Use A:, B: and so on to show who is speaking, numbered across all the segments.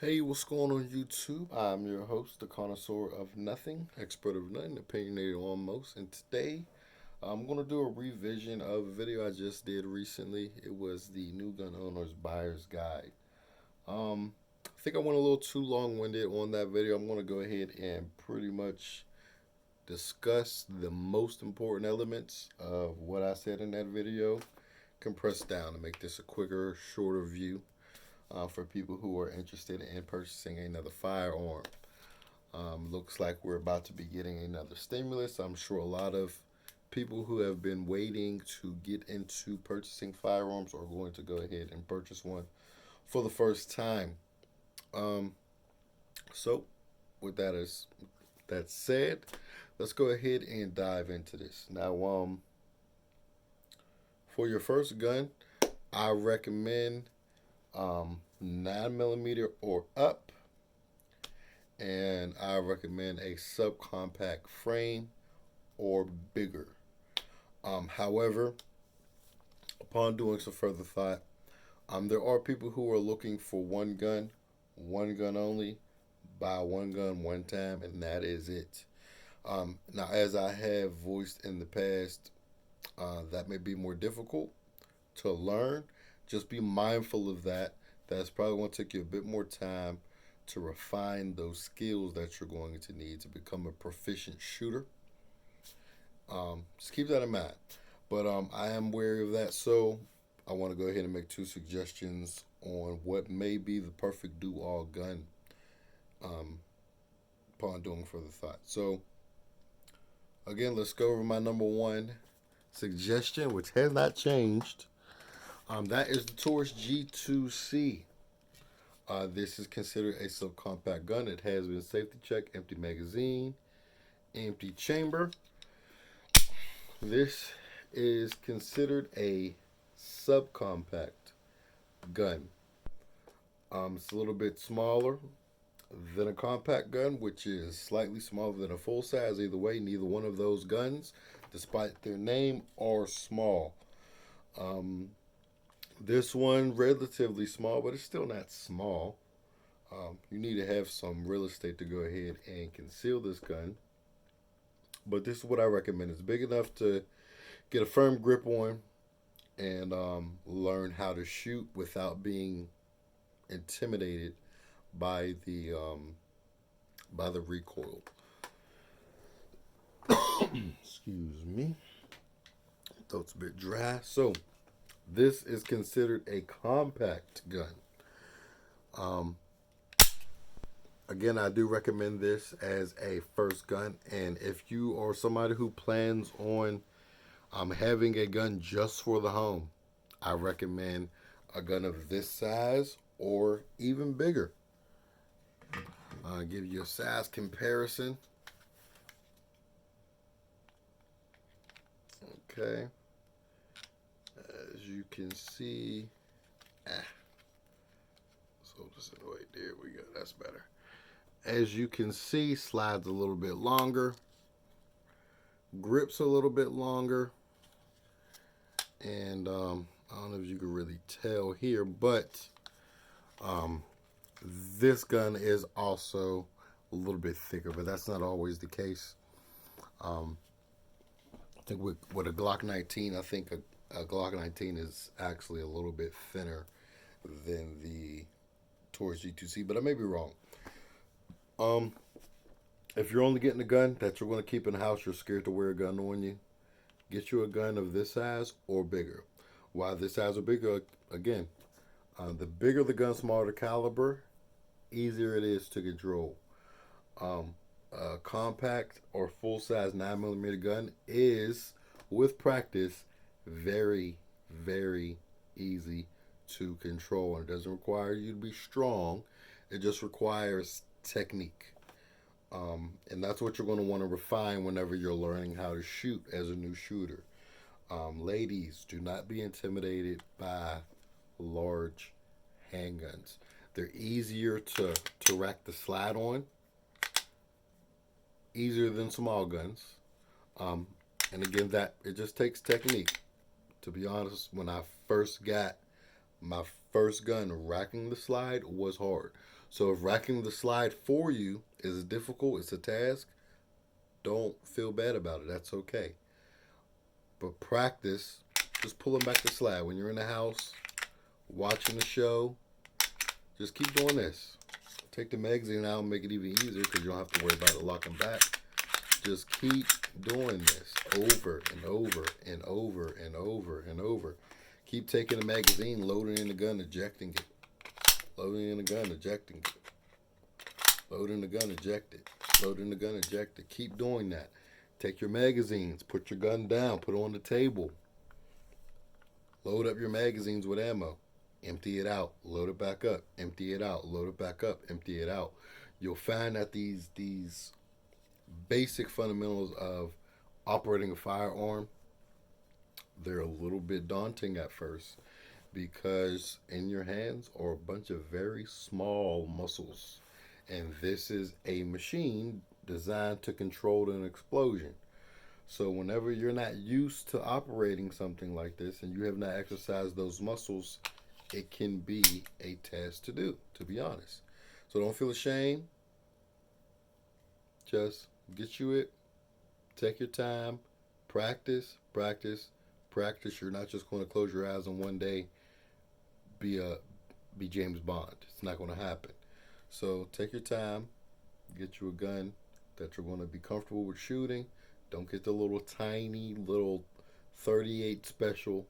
A: Hey, what's going on YouTube? I'm your host, the connoisseur of nothing, expert of nothing, opinionated on most. And today I'm going to do a revision of a video I just did recently. It was the New Gun Owner's Buyer's Guide. I think I went a little too long winded on that video. I'm going to go ahead and pretty much discuss the most important elements of what I said in that video, compressed down to make this a quicker, shorter view for people who are interested in purchasing another firearm. Looks like we're about to be getting another stimulus. I'm sure a lot of people who have been waiting to get into purchasing firearms are going to go ahead and purchase one for the first time. Um, so, with that said, let's go ahead and dive into this. Now, for your first gun, I recommend 9 millimeter or up, and I recommend a subcompact frame or bigger. However, upon doing some further thought, there are people who are looking for one gun only, buy one gun one time, and that is it. Now, as I have voiced in the past, that may be more difficult to learn. Just be mindful of that. That's probably going to take you a bit more time to refine those skills that you're going to need to become a proficient shooter. Just keep that in mind. But I am wary of that, so I want to go ahead and make two suggestions on what may be the perfect do-all gun um, upon doing further thought. So again, let's go over my number one suggestion, which has not changed. That is the Taurus G2C. This is considered a subcompact gun. It has been safety checked, empty magazine, empty chamber. This is considered a subcompact gun. It's a little bit smaller than a compact gun, which is slightly smaller than a full size. Either way, neither one of those guns, despite their name, are small. Um, this one relatively small, but it's still not small. You need to have some real estate to go ahead and conceal this gun. But this is what I recommend. It's big enough to get a firm grip on and learn how to shoot without being intimidated by the recoil. Excuse me, throat's a bit dry. So this is considered a compact gun. Um, Again, I do recommend this as a first gun, and if you are somebody who plans on having a gun just for the home, I recommend a gun of this size or even bigger. Give you a size comparison. Okay, as you can see, so just wait, there we go. That's better. As you can see, slides a little bit longer, grips a little bit longer, and I don't know if you can really tell here, but um, this gun is also a little bit thicker, but that's not always the case. Um, I think with a Glock 19, I think a Glock 19 is actually a little bit thinner than the Taurus G2C, but I may be wrong. Um, if you're only getting a gun that you're going to keep in the house, you're scared to wear a gun on you, get you a gun of this size or bigger. Why this size or bigger? Again, the bigger the gun, smaller the caliber, easier it is to control. A compact or full size 9 millimeter gun is, with practice, very, very easy to control. And it doesn't require you to be strong, it just requires technique. And that's what you're going to want to refine whenever you're learning how to shoot as a new shooter. Ladies, do not be intimidated by large handguns. They're easier to rack the slide on, easier than small guns. Um, and again, that it just takes technique. To be honest, when I first got My first gun racking the slide was hard. So if racking the slide for you is difficult, it's a task, don't feel bad about it. That's okay. But practice, just pulling back the slide. When you're in the house, watching the show, just keep doing this. Take the magazine out and make it even easier because you don't have to worry about it locking back. Just keep doing this over and over and over and over and over. Keep taking the magazine, loading in the gun, ejecting it. Loading in the gun, ejecting it. Loading the gun, eject it. Loading the gun, eject it. Keep doing that. Take your magazines, put your gun down, put it on the table. Load up your magazines with ammo. Empty it out, load it back up, empty it out, load it back up, empty it out. You'll find that these basic fundamentals of operating a firearm, they're a little bit daunting at first because in your hands are a bunch of very small muscles. And this is a machine designed to control an explosion. So whenever you're not used to operating something like this and you have not exercised those muscles, it can be a task to do, to be honest. So don't feel ashamed. Just get you it. Take your time. Practice, practice, practice. You're not just going to close your eyes and one day be James Bond. It's not going to happen. So take your time. Get you a gun that you're going to be comfortable with shooting. Don't get the little tiny little 38 special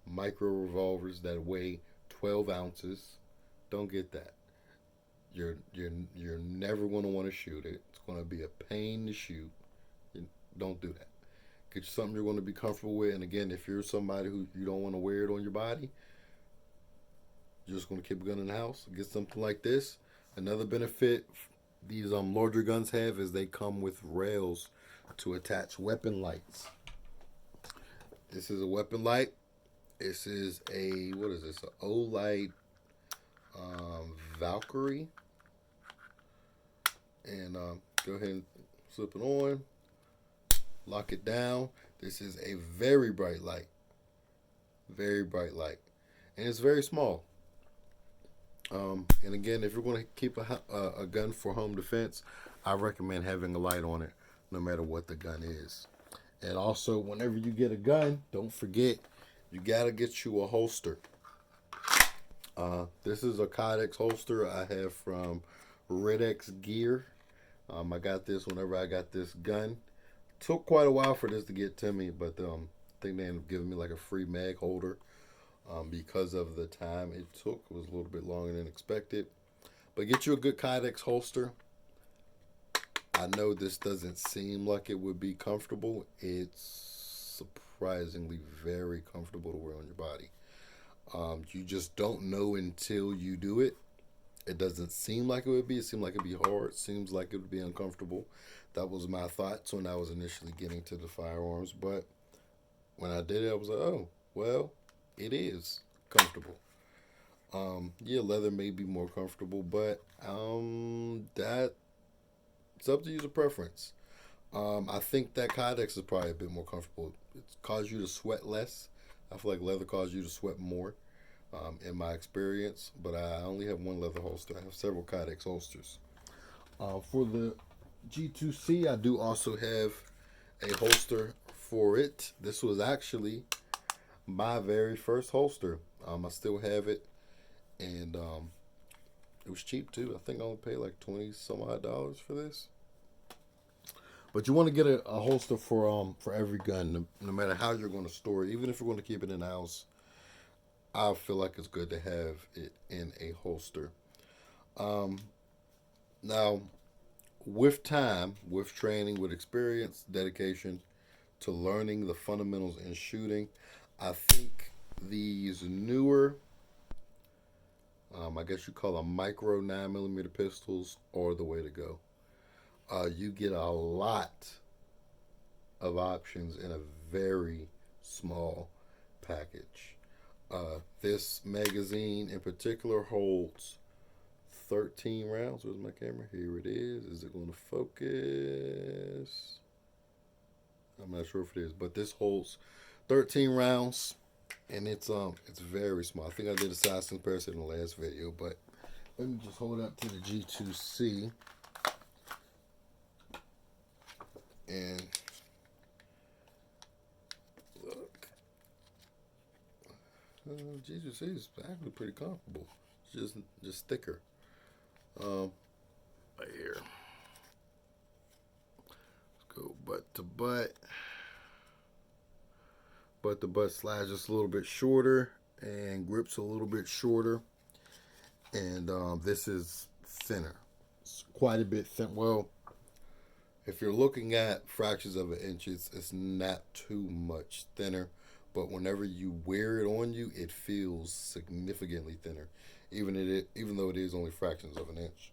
A: micro revolvers that weigh 12 ounces. Don't get that. You're never going to want to shoot it. It's going to be a pain to shoot. Don't do that. Get you something you're going to be comfortable with. And again, if you're somebody who you don't want to wear it on your body, you're just going to keep a gun in the house. Get something like this. Another benefit these larger guns have is they come with rails to attach weapon lights. This is a weapon light. This is a, what is this? An Olight Valkyrie. And go ahead and slip it on. Lock it down. This is a very bright light. Very bright light. And it's very small. And again, if you're going to keep a gun for home defense, I recommend having a light on it no matter what the gun is. And also, whenever you get a gun, don't forget, you got to get you a holster. This is a Kydex holster I have from Red-X Gear. I got this whenever I got this gun. Took quite a while for this to get to me, but I think they ended up giving me like a free mag holder because of the time it took. It was a little bit longer than expected. But get you a good Kydex holster. I know this doesn't seem like it would be comfortable. It's surprisingly very comfortable to wear on your body. You just don't know until you do it. It doesn't seem like it would be. It seemed like it would be hard. It seems like it would be uncomfortable. That was my thoughts when I was initially getting to the firearms. But when I did it, I was like, oh, well, it is comfortable. Yeah, leather may be more comfortable, but that's up to user preference. I think that Kydex is probably a bit more comfortable. It's caused you to sweat less. I feel like leather caused you to sweat more, in my experience. But I only have one leather holster. I have several Kydex holsters. For the G2C, I do also have a holster for it. This was actually my very first holster. I still have it, and it was cheap too. I think I only paid like $20 some odd for this. But you want to get a holster for every gun, no matter how you're going to store it. Even if you're going to keep it in the house, I feel like it's good to have it in a holster. Now, with time, with training, with experience, dedication to learning the fundamentals in shooting, I think these newer, I guess you call them micro 9mm pistols, are the way to go. You get a lot of options in a very small package. This magazine in particular holds 13 rounds. Where's my camera? Here it is. Is it going to focus? I'm not sure if it is, but this holds 13 rounds. and it's very small. I think I did a size comparison in the last video, but let me just hold up to the G2C and look. G2C is actually pretty comparable. It's just thicker. Right here. Let's go butt to butt. Butt to butt slides just a little bit shorter and grips a little bit shorter. And this is thinner. It's quite a bit thin. Well, if you're looking at fractions of an inch, it's not too much thinner. But whenever you wear it on you, it feels significantly thinner, even though it is only fractions of an inch.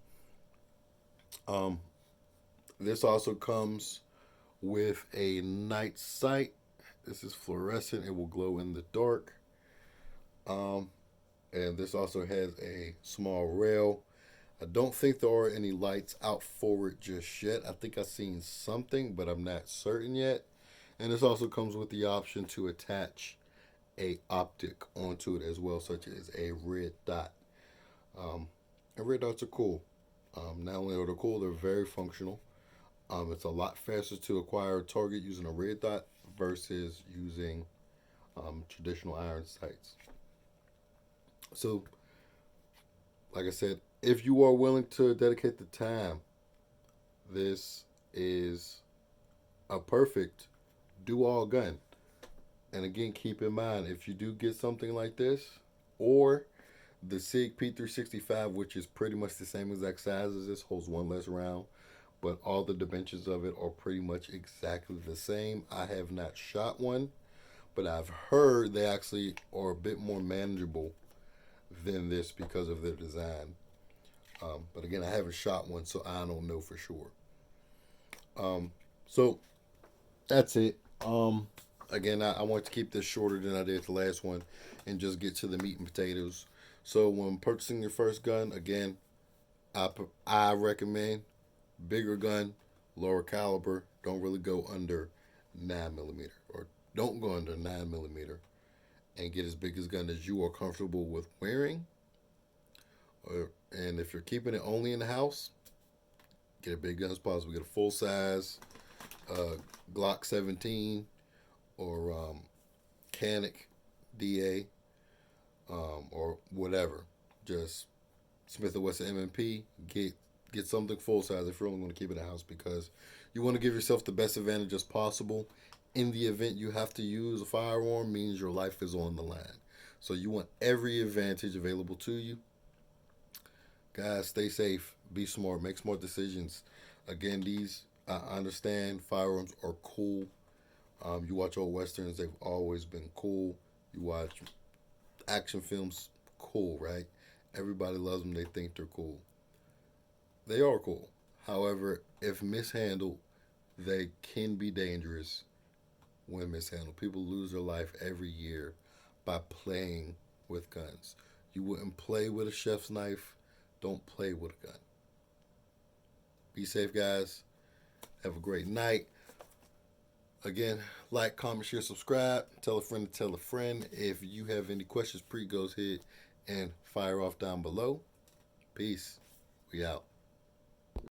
A: This also comes with a night sight. This is fluorescent. It will glow in the dark. And this also has a small rail. I don't think there are any lights out forward just yet. I think I've seen something, but I'm not certain yet. And this also comes with the option to attach a optic onto it as well, such as a red dot. And red dots are cool. Not only are they cool, they're very functional. It's a lot faster to acquire a target using a red dot versus using traditional iron sights. So, like I said, if you are willing to dedicate the time, this is a perfect do-all gun. And again, keep in mind, if you do get something like this, or the SIG P365, which is pretty much the same exact size as this, holds one less round, but all the dimensions of it are pretty much exactly the same. I have not shot one, but I've heard they actually are a bit more manageable than this because of their design. But again, I haven't shot one, so I don't know for sure. So that's it. Again, I want to keep this shorter than I did the last one and just get to the meat and potatoes. So when purchasing your first gun, again, I recommend bigger gun, lower caliber. Don't really go under 9mm, or don't go under 9mm, and get as big a gun as you are comfortable with wearing. And if you're keeping it only in the house, get a big gun as possible. Get a full size Glock 17 or Canik DA or whatever. Just Smith & Wesson M&P. Get something full size if you're only going to keep it in the house, because you want to give yourself the best advantage as possible. In the event you have to use a firearm, means your life is on the line. So you want every advantage available to you. Guys, stay safe, be smart, make smart decisions. Again, I understand firearms are cool. You watch old westerns, they've always been cool. You watch action films, cool, right? Everybody loves them, they think they're cool. They are cool. However, if mishandled, they can be dangerous when mishandled. People lose their life every year by playing with guns. You wouldn't play with a chef's knife. Don't play with a gun. Be safe, guys. Have a great night. Again, like, comment, share, subscribe. Tell a friend to tell a friend. If you have any questions, please go ahead and fire off down below. Peace. We out.